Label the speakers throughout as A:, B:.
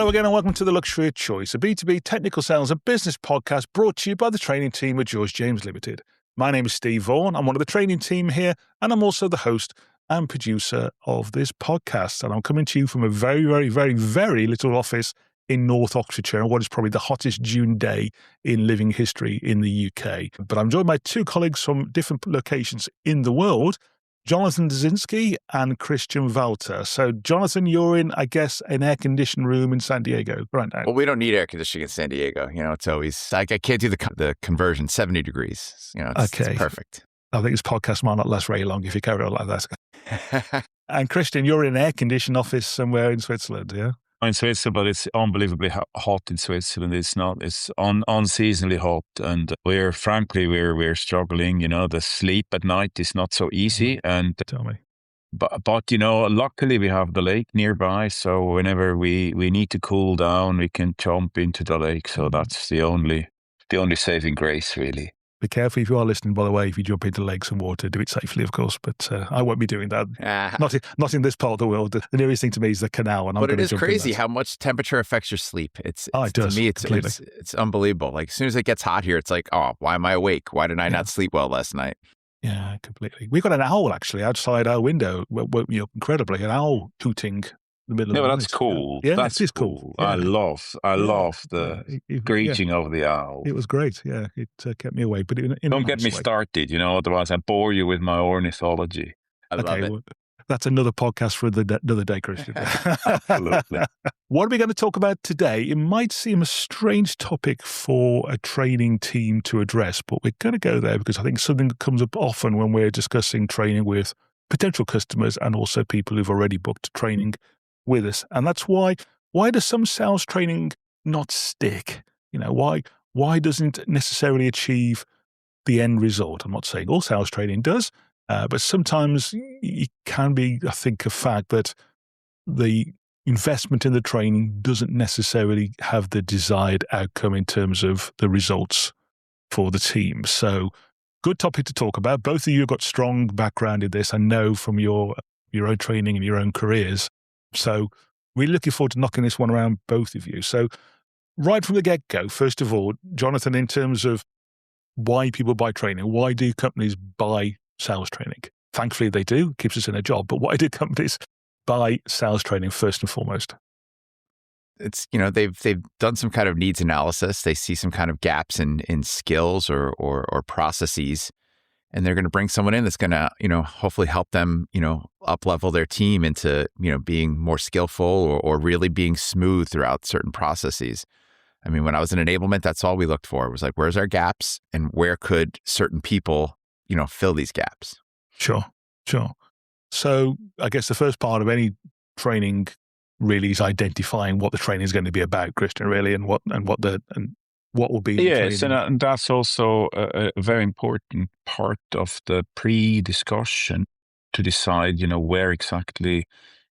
A: Hello again and welcome to The Luxury of Choice, a B2B technical sales and business podcast brought to you by the training team at George James Limited. My name is Steve Vaughan. I'm one of the training team here and I'm also the host and producer of this podcast. And I'm coming to you from a very, very, very, very little office in North Oxfordshire on what is probably the hottest June day in living history in the UK. But I'm joined by two colleagues from different locations in the world, Jonathan Slasinski and Christian Walter. So, Jonathan, you're in, I guess, an air-conditioned room in San Diego right now.
B: Well, we don't need air conditioning in San Diego. You know, it's always, I can't do the conversion, 70 degrees. You know, it's perfect.
A: I think this podcast might not last very long if you carry on like that. And Christian, you're in an air-conditioned office somewhere in Switzerland, yeah?
C: In Switzerland, but it's unbelievably hot in Switzerland. It's unseasonably hot, and we're struggling. You know, the sleep at night is not so easy. And
A: tell me,
C: but you know, luckily we have the lake nearby, so whenever we need to cool down, we can jump into the lake. So that's the only saving grace, really.
A: Be careful if you are listening, by the way, if you jump into lakes and water, do it safely, of course. But I won't be doing that. Not in this part of the world. The nearest thing to me is the canal.
B: But it is crazy how much temperature affects your sleep.
A: It does.
B: To me, it's unbelievable. Like as soon as it gets hot here, it's like, oh, why am I awake? Why did I not sleep well last night?
A: Yeah, completely. We've got an owl actually outside our window. Woke me up incredibly. An owl hooting.
C: Yeah, well, that's cool.
A: Yeah,
C: that's
A: cool.
C: Yeah. I love the greeting of the owl.
A: It was great. Yeah, it kept me awake. But
C: don't get me started. You know, otherwise I bore you with my ornithology.
B: I love it.
A: Well, that's another podcast for another day, Christian.
C: Absolutely.
A: What are we going to talk about today? It might seem a strange topic for a training team to address, but we're going to go there because I think something that comes up often when we're discussing training with potential customers and also people who've already booked training with us. And that's why does some sales training not stick? You know, why doesn't it necessarily achieve the end result? I'm not saying all sales training does, but sometimes it can be, I think, a fact that the investment in the training doesn't necessarily have the desired outcome in terms of the results for the team. So good topic to talk about. Both of you have got strong background in this, I know, from your own training and your own careers. So we're looking forward to knocking this one around, both of you. So right from the get-go, first of all, Jonathan, in terms of why people buy training, why do companies buy sales training? Thankfully they do, it keeps us in a job, but why do companies buy sales training first and foremost?
B: It's, you know, they've done some kind of needs analysis. They see some kind of gaps in skills or processes. And they're going to bring someone in that's going to, you know, hopefully help them, you know, up-level their team into, you know, being more skillful or really being smooth throughout certain processes. I mean, when I was in Enablement, that's all we looked for. It was like, where's our gaps and where could certain people, you know, fill these gaps?
A: Sure. So I guess the first part of any training really is identifying what the training is going to be about, Christian, really, and what will be.
C: Yes, and that's also a very important part of the pre-discussion to decide, you know, where exactly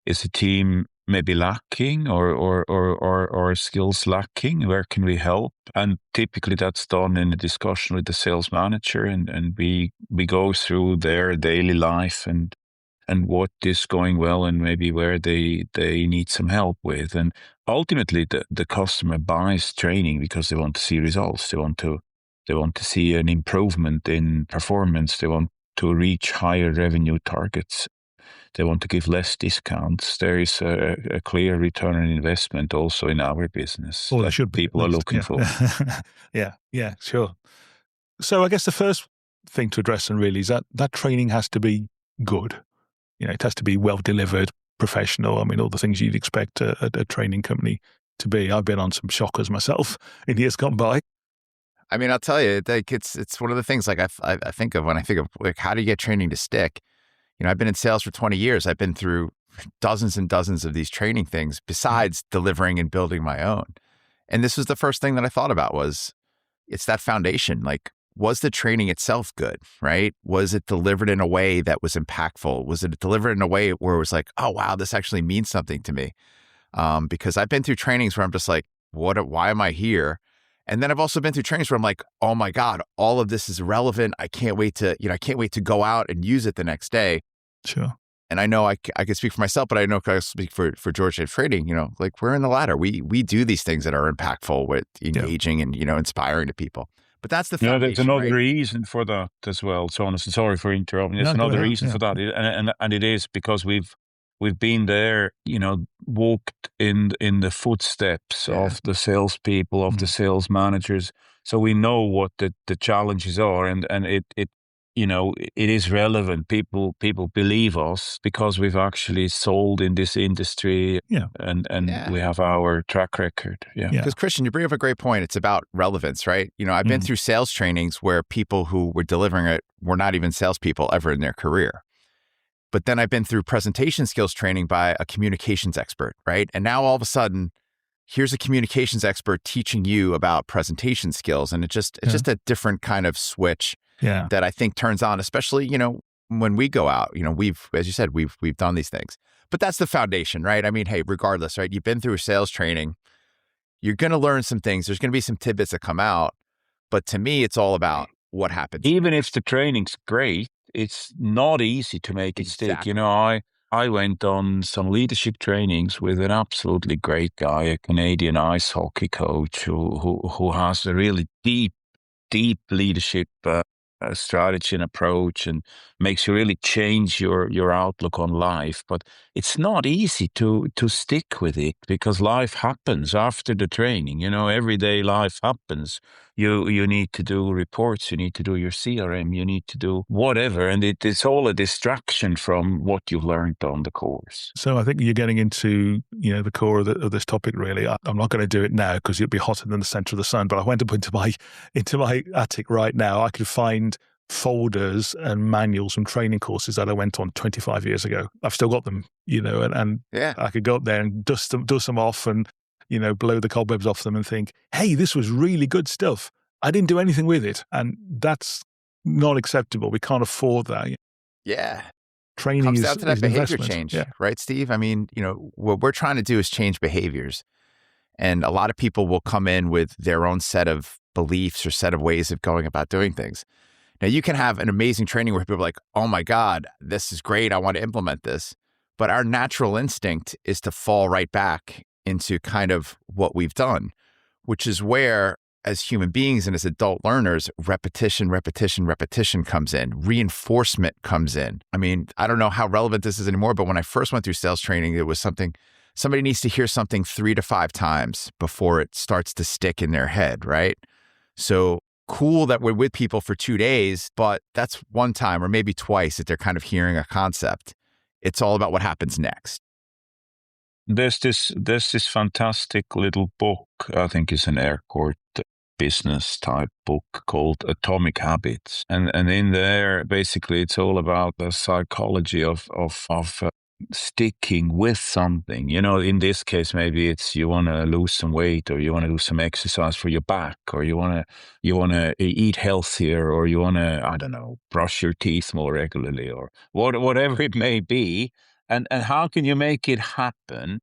C: is the team maybe lacking or skills lacking, where can we help? And typically that's done in a discussion with the sales manager and we go through their daily life and what is going well and maybe where they need some help with. And ultimately the customer buys training because they want to see results. They want to see an improvement in performance. They want to reach higher revenue targets. They want to give less discounts. There is a clear return on investment also in our business.
A: Well, there should be.
C: People are looking for.
A: Yeah, sure. So I guess the first thing to address and really is that training has to be good. You know, it has to be well delivered, professional. I mean, all the things you'd expect a training company to be. I've been on some shockers myself in years gone by.
B: I mean, I'll tell you, like it's one of the things like I think of when I think of like how do you get training to stick? You know, I've been in sales for 20 years. I've been through dozens and dozens of these training things besides delivering and building my own. And this was the first thing that I thought about was it's that foundation. Like, was the training itself good, right? Was it delivered in a way that was impactful? Was it delivered in a way where it was like, oh, wow, this actually means something to me? Because I've been through trainings where I'm just like, why am I here? And then I've also been through trainings where I'm like, oh my God, all of this is relevant. I can't wait to go out and use it the next day.
A: Sure.
B: and I know I can speak for myself, but I know I can speak for George and Trading, like we're in the latter. We do these things that are impactful with engaging and, inspiring to people. But that's the foundation,
C: there's another
B: right?
C: reason for that as well. So honestly, sorry for interrupting. There's
A: No, go
C: another
A: ahead.
C: reason for that. And it is because we've been there, walked in the footsteps of the salespeople, of the sales managers. So we know what the challenges are, and it is relevant. People believe us because we've actually sold in this industry, and we have our track record.
B: Because Christian, you bring up a great point. It's about relevance, right? I've been through sales trainings where people who were delivering it were not even salespeople ever in their career. But then I've been through presentation skills training by a communications expert, right? And now all of a sudden, here's a communications expert teaching you about presentation skills. And it's just a different kind of switch that I think turns on, especially, when we go out, as you said, we've done these things. But that's the foundation, right? I mean, hey, regardless, right? You've been through sales training. You're going to learn some things. There's going to be some tidbits that come out. But to me, it's all about what happens.
C: Even if the training's great, it's not easy to make it stick. I went on some leadership trainings with an absolutely great guy, a Canadian ice hockey coach who has a really deep leadership strategy and approach, and makes you really change your outlook on life. But it's not easy to stick with it, because life happens after the training. Everyday life happens. You need to do reports, you need to do your CRM, you need to do whatever, and it's all a distraction from what you've learned on the course.
A: So I think you're getting into the core of this topic. Really, I'm not going to do it now because it'd be hotter than the center of the sun. But I went up into my attic right now. I could find folders and manuals from training courses that I went on 25 years ago. I've still got them, and I could go up there and dust them off and blow the cobwebs off them and think, hey, this was really good stuff. I didn't do anything with it. And that's not acceptable. We can't afford that.
B: Yeah.
A: Training
B: comes
A: is
B: down to that
A: is
B: behavior
A: investment.
B: change, right, Steve? I mean, what we're trying to do is change behaviors. And a lot of people will come in with their own set of beliefs or set of ways of going about doing things. Now, you can have an amazing training where people are like, oh my God, this is great. I want to implement this. But our natural instinct is to fall right back into kind of what we've done, which is where, as human beings and as adult learners, repetition comes in, reinforcement comes in. I mean, I don't know how relevant this is anymore, but when I first went through sales training, it was somebody needs to hear something 3 to 5 times before it starts to stick in their head, right? So cool that we're with people for 2 days, but that's one time or maybe twice that they're kind of hearing a concept. It's all about what happens next.
C: There's this fantastic little book, I think it's an air quote business type book, called Atomic Habits. And in there, basically, it's all about the psychology of sticking with something. In this case, maybe it's you want to lose some weight, or you want to do some exercise for your back, or you want to eat healthier, or you want to, I don't know, brush your teeth more regularly, or whatever it may be. And how can you make it happen?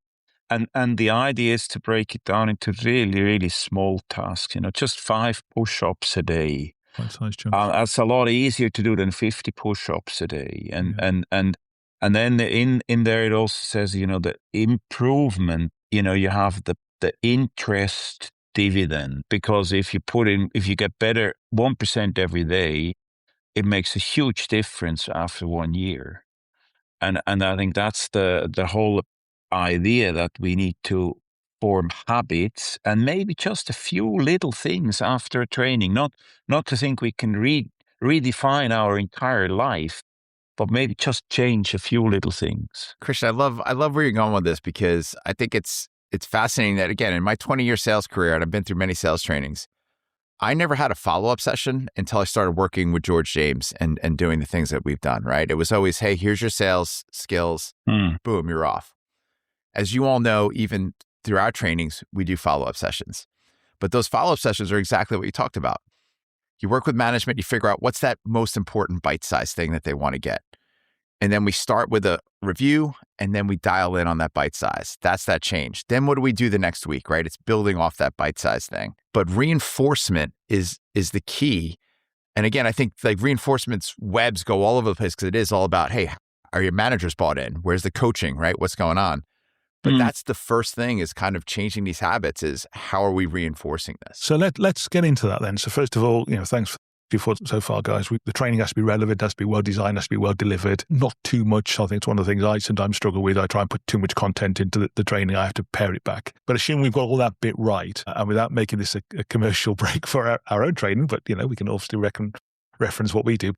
C: And the idea is to break it down into really, really small tasks, just 5 push-ups a day.
A: Bite-sized chunks.
C: That's a lot easier to do than 50 push-ups a day. And then in there, it also says, the improvement, you have the interest dividend, because if you get better 1% every day, it makes a huge difference after 1 year. And I think that's the whole idea, that we need to form habits, and maybe just a few little things after training, not to think we can redefine our entire life, but maybe just change a few little things.
B: Christian, I love where you're going with this, because I think it's fascinating that, again, in my 20-year sales career, and I've been through many sales trainings, I never had a follow-up session until I started working with George James and doing the things that we've done, right? It was always, hey, here's your sales skills. Boom, you're off. As you all know, even through our trainings, we do follow-up sessions. But those follow-up sessions are exactly what you talked about. You work with management, you figure out what's that most important bite-sized thing that they want to get. And then we start with a review, and then we dial in on that bite size. That's that change. Then what do we do the next week, right? It's building off that bite size thing. But reinforcement is the key. And again, I think like reinforcement's webs go all over the place, because it is all about, hey, Are your managers bought in? Where's the coaching, right? What's going on? But that's the first thing, is kind of changing these habits, is how are we reinforcing this?
A: So let's get into that then. So first of all, thanks for your thoughts so far, guys. The training has to be relevant, has to be well designed, has to be well delivered. Not too much. I think it's one of the things I sometimes struggle with. I try and put too much content into the training. I have to pare it back. But assume we've got all that bit right, and without making this a commercial break for our own training, but we can obviously reference what we do.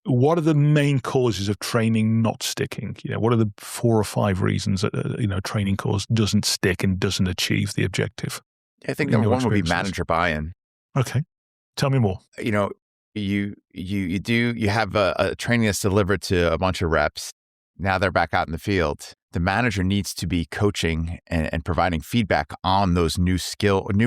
A: What are the main causes of training not sticking? What are the 4 or 5 reasons that a training course doesn't stick and doesn't achieve the objective?
B: I think number one would be manager buy-in.
A: Okay, tell me more.
B: You have a training that's delivered to a bunch of reps. Now they're back out in the field. The manager needs to be coaching and providing feedback on those new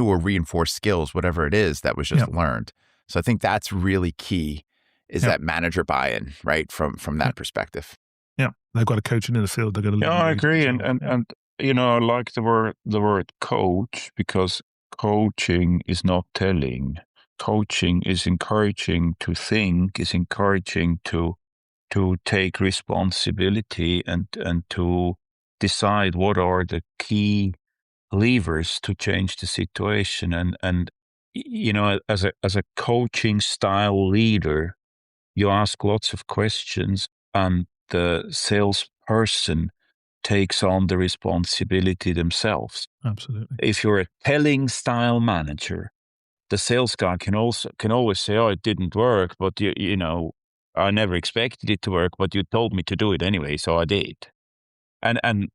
B: or reinforced skills, whatever it is that was just learned. So I think that's really key. Is that manager buy-in, right? From that perspective.
A: Yeah, they've got to coach it in the field. They've got to.
C: Yeah, I agree, and I like the word coach, because coaching is not telling. Coaching is encouraging to think, is encouraging to take responsibility and to decide what are the key levers to change the situation. And as a coaching style leader, you ask lots of questions, and the salesperson takes on the responsibility themselves.
A: Absolutely.
C: If you're a telling style manager, the sales guy can always say, "Oh, it didn't work, but I never expected it to work, but you told me to do it anyway, so I did." And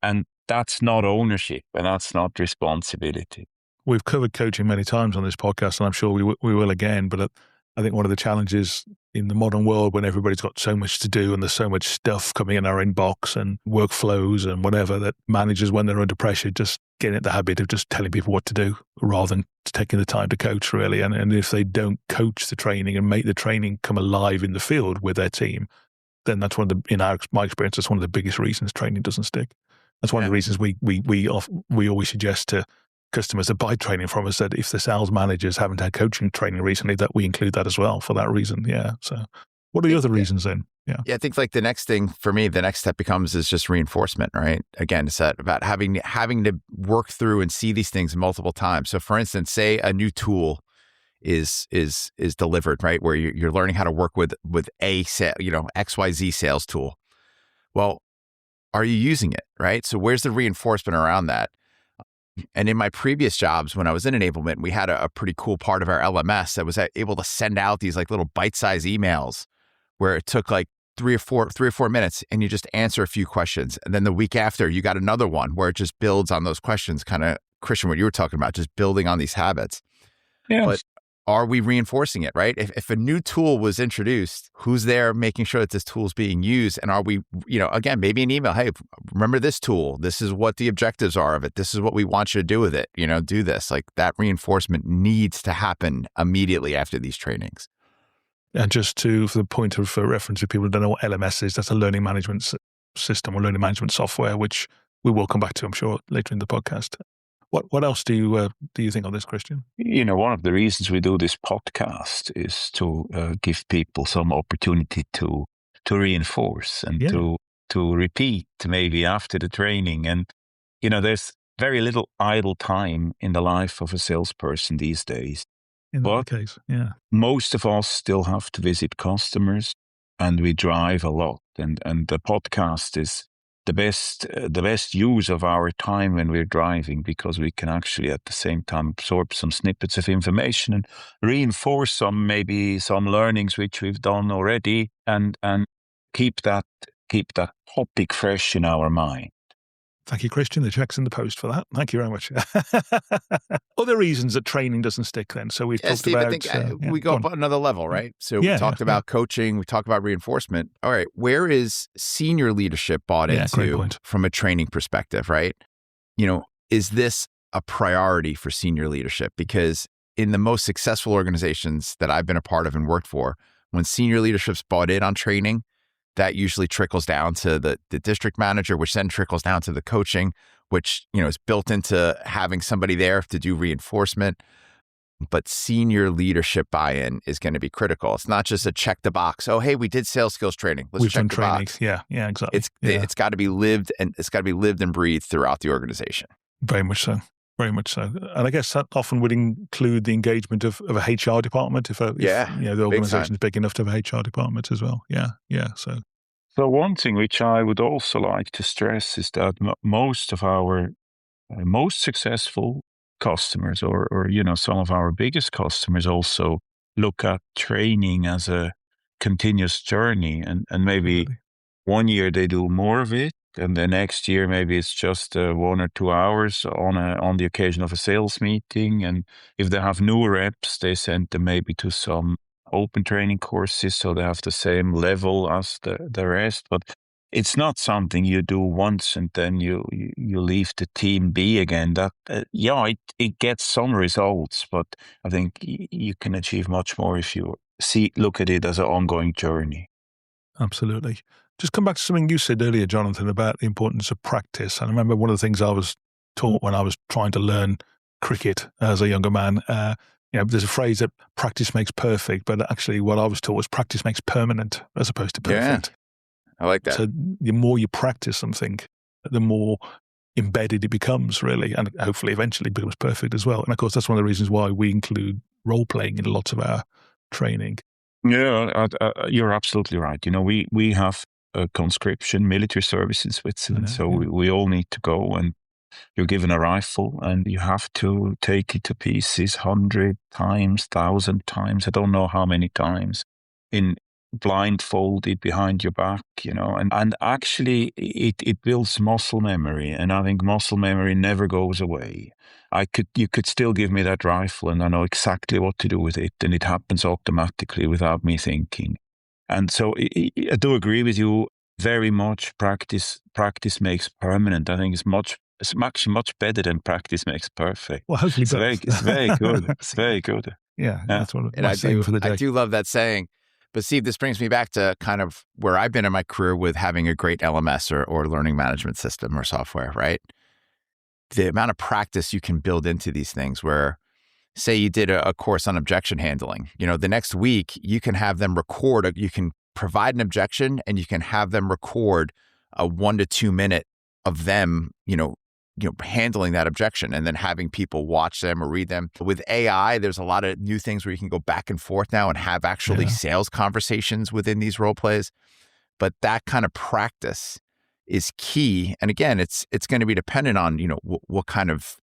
C: that's not ownership, and that's not responsibility.
A: We've covered coaching many times on this podcast, and I'm sure we will again. But I think one of the challenges in the modern world, when everybody's got so much to do and there's so much stuff coming in our inbox and workflows and whatever, that managers, when they're under pressure, just get into the habit of just telling people what to do rather than taking the time to coach, really. And if they don't coach the training and make the training come alive in the field with their team, then that's my experience, that's one of the biggest reasons training doesn't stick. That's one of the reasons we always suggest to customers that buy training from us that if the sales managers haven't had coaching training recently, that we include that as well for that reason. Yeah. So what are the other reasons then? Yeah.
B: I think like the next thing for me, the next step is just reinforcement, right? Again, it's about having to work through and see these things multiple times. So for instance, say a new tool is delivered, right? Where you're learning how to work with XYZ sales tool. Well, are you using it, right? So where's the reinforcement around that? And in my previous jobs, when I was in Enablement, we had a pretty cool part of our LMS that was able to send out these like little bite-sized emails where it took like 3 or 4 minutes, and you just answer a few questions. And then the week after, you got another one where it just builds on those questions, kind of, Christian, what you were talking about, just building on these habits.
C: Yeah.
B: But are we reinforcing it, right? If a new tool was introduced, who's there making sure that this tool is being used? And are we, again, maybe an email, hey, remember this tool. This is what the objectives are of it. This is what we want you to do with it. Do this. Like that reinforcement needs to happen immediately after these trainings.
A: And just for the point of reference, if people don't know what LMS is, that's a learning management system or learning management software, which we will come back to, I'm sure, later in the podcast. What else do you think of this, Christian?
C: One of the reasons we do this podcast is to give people some opportunity to reinforce and to repeat maybe after the training. And, there's very little idle time in the life of a salesperson these days.
A: In that case, yeah.
C: Most of us still have to visit customers, and we drive a lot. And the podcast is the best use of our time when we're driving, because we can actually at the same time absorb some snippets of information and reinforce some learnings which we've done already, and keep that topic fresh in our mind.
A: Thank you, Christian. The check's in the post for that. Thank you very much. Other reasons that training doesn't stick then. So we've talked
B: Steve,
A: about...
B: I think we go up another level, right? So we talked about coaching, we talked about reinforcement. All right, where is senior leadership bought into from a training perspective, right? Is this a priority for senior leadership? Because in the most successful organizations that I've been a part of and worked for, when senior leadership's bought in on training, that usually trickles down to the district manager, which then trickles down to the coaching, which, is built into having somebody there to do reinforcement. but senior leadership buy-in is going to be critical. It's not just a check the box. Oh, hey, we did sales skills training. Let's check the box.
A: Yeah, exactly.
B: It's got to be lived, and it's got to be lived and breathed throughout the organization.
A: Very much so. Very much so. And I guess that often would include the engagement of a HR department if the organization is big enough to have a HR department as well. Yeah. So
C: one thing which I would also like to stress is that most of our most successful customers or some of our biggest customers also look at training as a continuous journey, and maybe one year they do more of it, and the next year maybe it's just 1 or 2 hours on the occasion of a sales meeting. And if they have new reps, they send them maybe to some open training courses so they have the same level as the rest. But it's not something you do once and then you leave the team be again. That it gets some results, but I think you can achieve much more if you look at it as an ongoing journey.
A: Absolutely. Just come back to something you said earlier, Jonathan, about the importance of practice. And I remember one of the things I was taught when I was trying to learn cricket as a younger man. There's a phrase that practice makes perfect, but actually what I was taught was practice makes permanent as opposed to perfect.
B: Yeah, I like that.
A: So the more you practice something, the more embedded it becomes, really, and hopefully eventually becomes perfect as well. And of course, that's one of the reasons why we include role-playing in lots of our training.
C: Yeah, you're absolutely right. We have a conscription military service in Switzerland, we all need to go, and you're given a rifle and you have to take it to pieces 100 times, 1,000 times, I don't know how many times, in blindfolded behind your back, and actually it builds muscle memory, and I think muscle memory never goes away. You could still give me that rifle and I know exactly what to do with it, and it happens automatically without me thinking. And so I do agree with you very much. Practice makes permanent. I think it's actually much better than practice makes perfect.
A: Well, hopefully
C: it's very good. It's very good.
A: Yeah, that's what
B: I do for the day. I do love that saying. But Steve, this brings me back to kind of where I've been in my career with having a great LMS or learning management system or software, right? The amount of practice you can build into these things where, say you did a course on objection handling, the next week you can have them record, you can provide an objection and you can have them record a 1 to 2 minute of them, handling that objection and then having people watch them or read them. With AI, there's a lot of new things where you can go back and forth now and have actually sales conversations within these role plays. But that kind of practice is key. And again, it's going to be dependent on, what kind of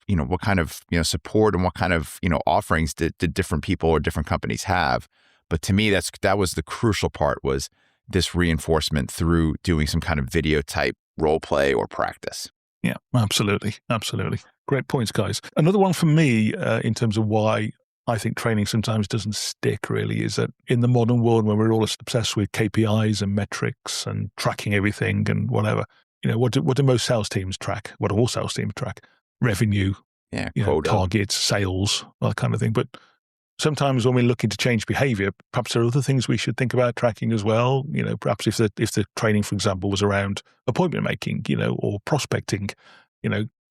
B: support and what kind of, offerings did different people or different companies have. But to me, that was the crucial part, was this reinforcement through doing some kind of video type role play or practice.
A: Yeah, absolutely. Great points, guys. Another one for me, in terms of why I think training sometimes doesn't stick, really, is that in the modern world when we're all obsessed with KPIs and metrics and tracking everything and whatever, what do most sales teams track? What do all sales teams track? Revenue, targets, sales, that kind of thing. But sometimes when we're looking to change behavior, perhaps there are other things we should think about tracking as well. Perhaps if the training, for example, was around appointment making, or prospecting,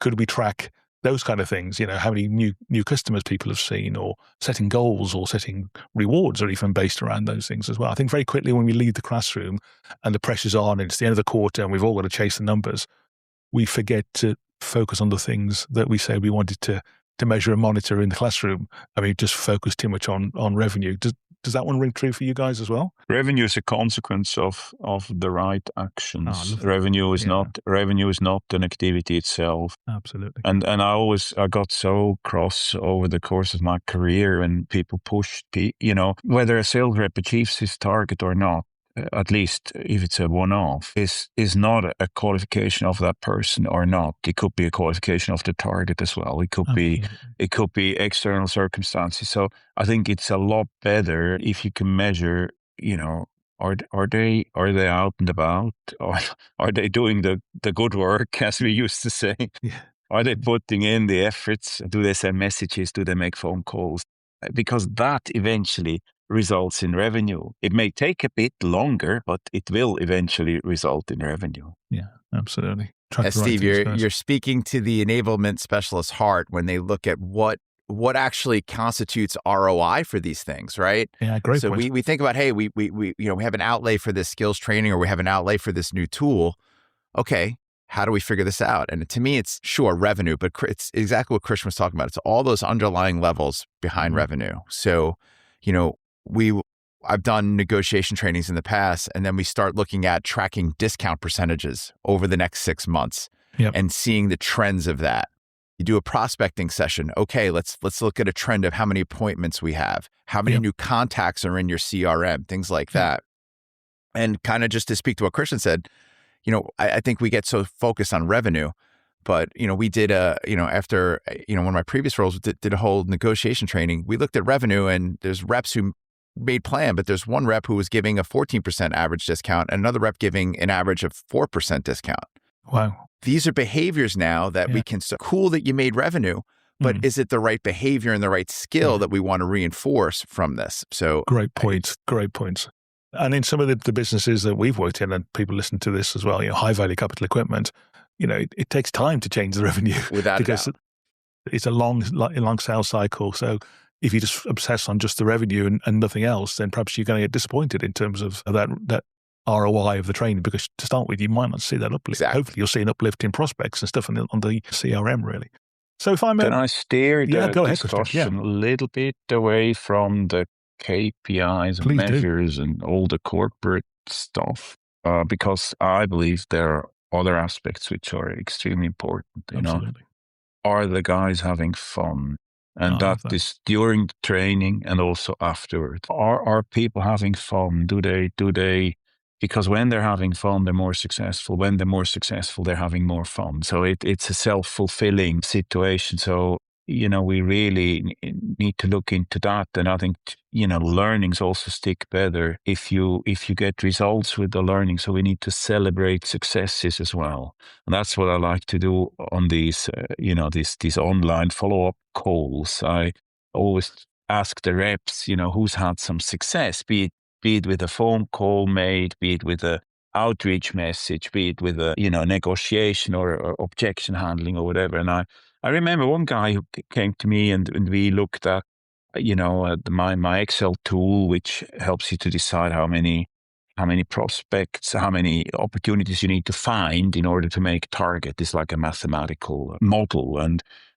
A: could we track those kind of things? How many new customers people have seen, or setting goals or setting rewards are even based around those things as well. I think very quickly when we leave the classroom and the pressure's on and it's the end of the quarter and we've all got to chase the numbers, we forget to focus on the things that we say we wanted to measure and monitor in the classroom. I mean, just focus too much on revenue. Does that one ring true for you guys as well? Revenue
C: is a consequence of the right actions. Revenue is not an activity itself.
A: Absolutely.
C: And I got so cross over the course of my career when people pushed, whether a sales rep achieves his target or not, at least if it's a one-off, is not a qualification of that person or not. It could be a qualification of the target as well. It could be external circumstances. So I think it's a lot better if you can measure, are they out and about? Or are they doing the good work, as we used to say?
A: Yeah.
C: Are they putting in the efforts? Do they send messages? Do they make phone calls? Because that eventually results in revenue. It may take a bit longer, but it will eventually result in revenue.
A: Yeah, absolutely.
B: Steve, you're speaking to the enablement specialist heart when they look at what what actually constitutes ROI for these things, right?
A: Yeah, great
B: So
A: point.
B: we think about, hey, we have an outlay for this skills training, or we have an outlay for this new tool. Okay, how do we figure this out? And to me, it's sure revenue, but it's exactly what Christian was talking about. It's all those underlying levels behind revenue. So, I've done negotiation trainings in the past, and then we start looking at tracking discount percentages over the next 6 months and seeing the trends of that. You do a prospecting session. Okay, let's look at a trend of how many appointments we have, how many new contacts are in your CRM, things like that. And kind of just to speak to what Christian said, I think we get so focused on revenue, but, we did after, one of my previous roles did a whole negotiation training. We looked at revenue, and there's reps who made plan, but there's one rep who was giving a 14% average discount and another rep giving an average of 4% discount.
A: Wow.
B: These are behaviors now that we can, so cool that you made revenue, but is it the right behavior and the right skill that we want to reinforce from this? So
A: great points. And in some of the businesses that we've worked in, and people listen to this as well, high value capital equipment, it takes time to change the revenue
B: without
A: because it's a long sales cycle. So if you just obsess on just the revenue and nothing else, then perhaps you're going to get disappointed in terms of that ROI of the training, because to start with, you might not see that uplift.
B: Exactly.
A: Hopefully you'll see an uplift in prospects and stuff on the CRM, really. So if I'm
C: Can I steer the discussion a little bit away from the KPIs and measures and all the corporate stuff? Because I believe there are other aspects which are extremely important.
A: Absolutely.
C: Are the guys having fun? And that is during the training and also afterward. Are people having fun? Do they? Because when they're having fun, they're more successful. When they're more successful, they're having more fun. So it's a self-fulfilling situation. So, we really need to look into that. And I think, learnings also stick better if you get results with the learning. So we need to celebrate successes as well. And that's what I like to do on these, these online follow-up calls. I always ask the reps, who's had some success, be it with a phone call made, be it with a outreach message, be it with a, negotiation or objection handling or whatever. And I remember one guy who came to me and we looked at, my Excel tool, which helps you to decide how many prospects, how many opportunities you need to find in order to make target. It's like a mathematical model.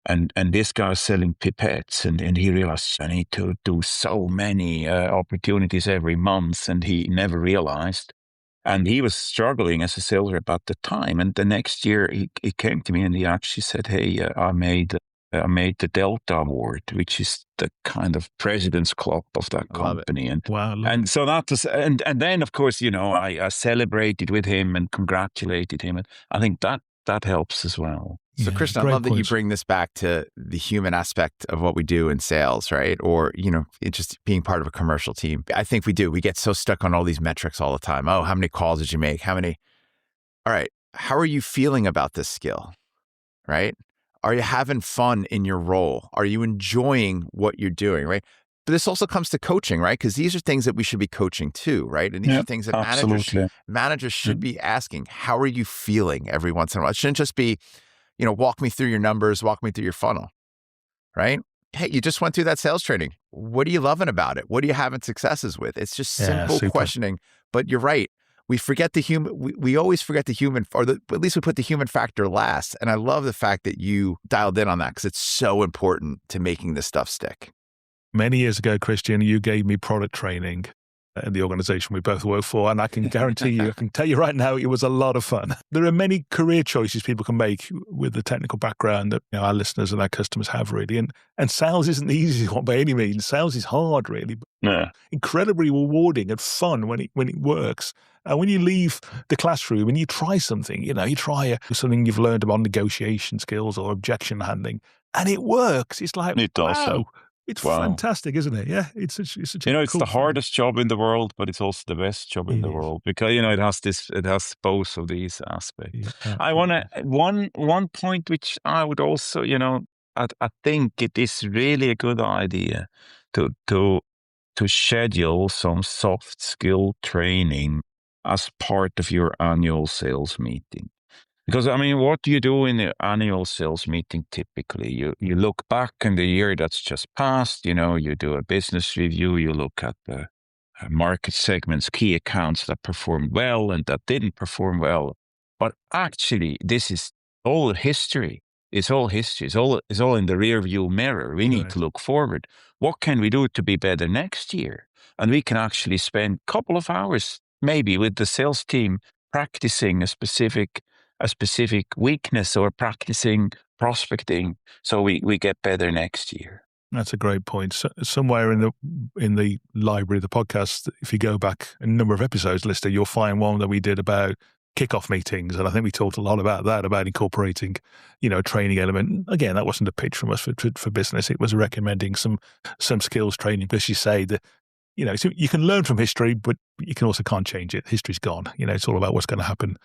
C: And this guy is selling pipettes, and he realized I need to do so many opportunities every month, and he never realized. And he was struggling as a sales rep at the time. And the next year he came to me and he actually said, hey, I made the Delta Award, which is the kind of president's club of that company. And and so that was, and then of course, I celebrated with him and congratulated him. And I think that helps as well.
B: So Christian, I love that you bring this back to the human aspect of what we do in sales, right? Or, it's just being part of a commercial team. I think we do. We get so stuck on all these metrics all the time. Oh, how many calls did you make? All right. How are you feeling about this skill, right? Are you having fun in your role? Are you enjoying what you're doing, right? But this also comes to coaching, right? Because these are things that we should be coaching too, right? And these are things that managers should be asking. How are you feeling every once in a while? It shouldn't just be, walk me through your numbers, walk me through your funnel, right? Hey, you just went through that sales training. What are you loving about it? What are you having successes with? It's just simple questioning. But you're right. We forget the human. We always forget the human, at least we put the human factor last. And I love the fact that you dialed in on that because it's so important to making this stuff stick.
A: Many years ago, Christian, you gave me product training in the organization we both work for. And I can guarantee you, I can tell you right now, it was a lot of fun. There are many career choices people can make with the technical background that our listeners and our customers have, really. And sales isn't the easiest one by any means. Sales is hard, really, but incredibly rewarding and fun when it works. And when you leave the classroom and you try something, you try something you've learned about negotiation skills or objection handling, and it works. It's like, wow. It's fantastic, isn't it? Yeah, it's such a
C: it's
A: cool
C: the hardest job in the world, but it's also the best job in the world because it has both of these aspects.
A: Yeah,
C: I want to one point which I would also I think it is really a good idea to schedule some soft skill training as part of your annual sales meeting. Because, I mean, what do you do in the annual sales meeting typically? You look back in the year that's just passed, you do a business review, you look at the market segments, key accounts that performed well and that didn't perform well. But actually, this is all history. It's all history. It's all in the rear view mirror. We need to look forward. What can we do to be better next year? And we can actually spend a couple of hours, maybe with the sales team, practicing a specific weakness or practicing prospecting so we get better next year.
A: That's a great point. So, somewhere in the library of the podcast, if you go back a number of episodes, Lister, you'll find one that we did about kickoff meetings. And I think we talked a lot about that, about incorporating, a training element. Again, that wasn't a pitch from us for business. It was recommending some skills training. But as you say, so you can learn from history, but you can't change it. History's gone. It's all about what's going to happen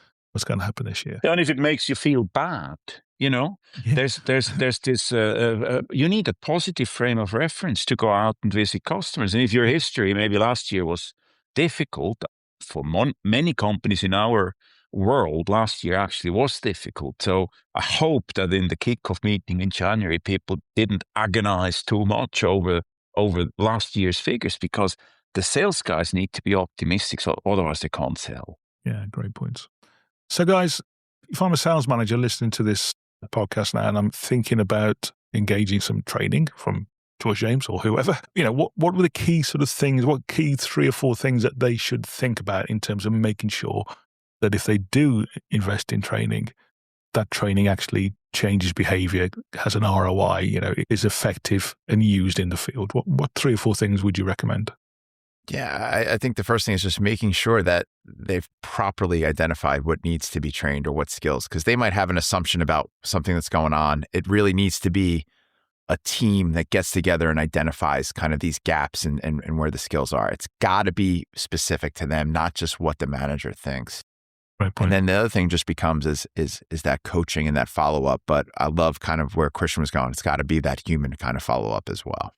A: this year.
C: And if it makes you feel bad, there's this, you need a positive frame of reference to go out and visit customers. And if your history, maybe last year was difficult for many companies in our world, last year actually was difficult. So I hope that in the kickoff meeting in January, people didn't agonize too much over last year's figures, because the sales guys need to be optimistic, so otherwise they can't sell.
A: Yeah, great points. So guys, if I'm a sales manager listening to this podcast now and I'm thinking about engaging some training from George James or whoever, what were the key sort of things, what key 3 or 4 things that they should think about in terms of making sure that if they do invest in training, that training actually changes behavior, has an ROI, is effective and used in the field? What 3 or 4 things would you recommend?
B: Yeah, I think the first thing is just making sure that they've properly identified what needs to be trained or what skills, because they might have an assumption about something that's going on. It really needs to be a team that gets together and identifies kind of these gaps and where the skills are. It's got to be specific to them, not just what the manager thinks.
A: Right point.
B: And then the other thing just becomes is that coaching and that follow-up. But I love kind of where Christian was going. It's got to be that human kind of follow-up as well.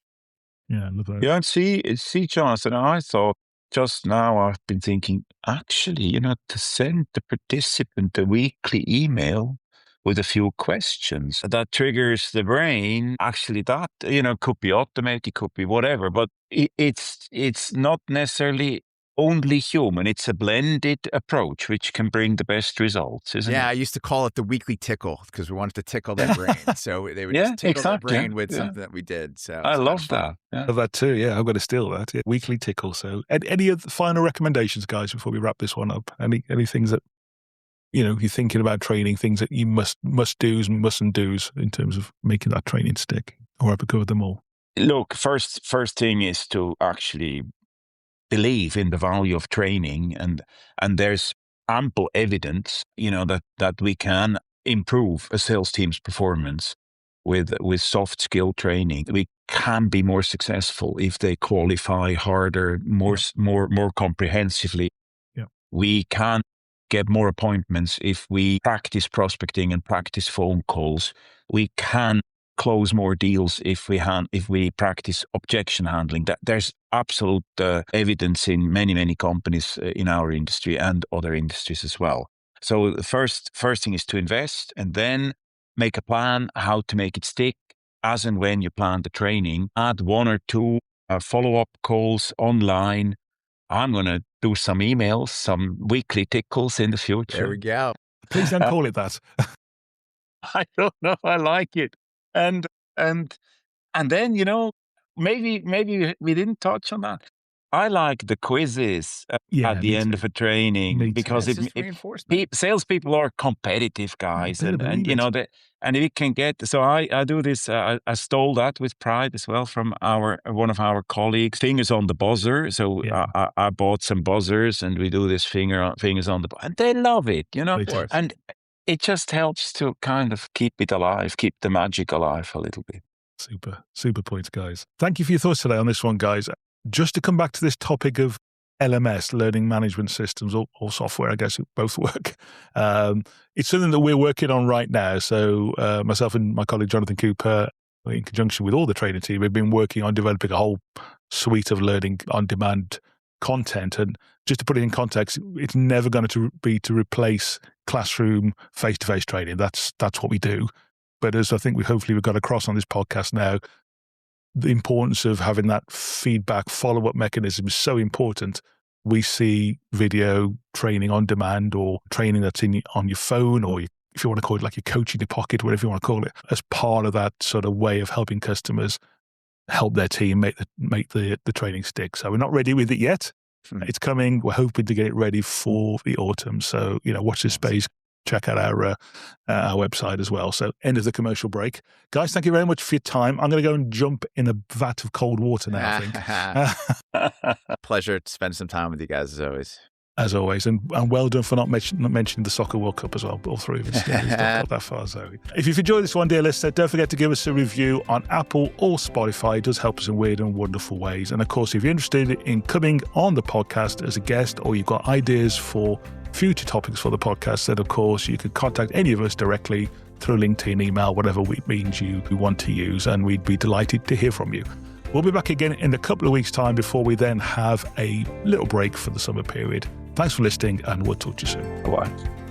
A: Yeah, I love that.
C: Yeah, and see, Jonathan, I thought just now I've been thinking, actually, to send the participant a weekly email with a few questions that triggers the brain. Actually, that, could be automated, could be whatever, but it's not necessarily only human. It's a blended approach, which can bring the best results, isn't it?
B: Yeah, I used to call it the weekly tickle because we wanted to tickle their brain. So they would just tickle their brain with something that we did. So
C: I love that. Yeah.
A: I love that too. Yeah, I've got to steal that. Yeah. Weekly tickle. So any other final recommendations, guys, before we wrap this one up? Any things that, you're thinking about training, things that you must do's and mustn't do's in terms of making that training stick? Or have we covered them all?
C: Look, first thing is to actually believe in the value of training, and there's ample evidence, that we can improve a sales team's performance with soft skill training. We can be more successful if they qualify harder, more comprehensively.
A: Yeah. We
C: can get more appointments if we practice prospecting and practice phone calls. We can close more deals if we practice objection handling. That there's absolute evidence in many companies in our industry and other industries as well. So the first thing is to invest, and then make a plan how to make it stick as and when you plan the training. Add 1 or 2 follow-up calls online. I'm going to do some emails, some weekly tickles in the future.
B: There we go.
A: Please don't call it that.
C: I don't know. I like it. And then, maybe we didn't touch on that. I like the quizzes at the end of a training, because salespeople are competitive guys, and if it can get, so I do this. I stole that with pride as well from one of our colleagues. Fingers on the buzzer. So I bought some buzzers, and we do this fingers on the buzzer, and they love it, and it just helps to kind of keep it alive, keep the magic alive a little bit.
A: Super points, guys. Thank you for your thoughts today on this one, guys. Just to come back to this topic of LMS, learning management systems, or software, I guess both work. It's something that we're working on right now. So myself and my colleague Jonathan Cooper, in conjunction with all the training team, we've been working on developing a whole suite of learning on demand content. And just to put it in context, it's never going to be to replace classroom, face-to-face training. That's what we do. But as I think we've got across on this podcast now, the importance of having that feedback follow-up mechanism is so important. We see video training on demand or training that's on your phone, or if you want to call it like your coach in your pocket, whatever you want to call it, as part of that sort of way of helping customers help their team make the training stick. So we're not ready with it yet. It's coming. We're hoping to get it ready for the autumn. So, watch this space. Check out our website as well. So, end of the commercial break. Guys, thank you very much for your time. I'm going to go and jump in a vat of cold water now, I think.
B: Pleasure to spend some time with you guys, as always.
A: As always. And well done for not mentioning the Soccer World Cup as well, all three of us. We've not got that far, Zoe. If you've enjoyed this one, dear listener, don't forget to give us a review on Apple or Spotify. It does help us in weird and wonderful ways. And of course, if you're interested in coming on the podcast as a guest, or you've got ideas for future topics for the podcast, then of course you can contact any of us directly through LinkedIn, email, whatever means you want to use, and we'd be delighted to hear from you. We'll be back again in a couple of weeks' time before we then have a little break for the summer period. Thanks for listening, and we'll talk to you soon.
C: Bye-bye.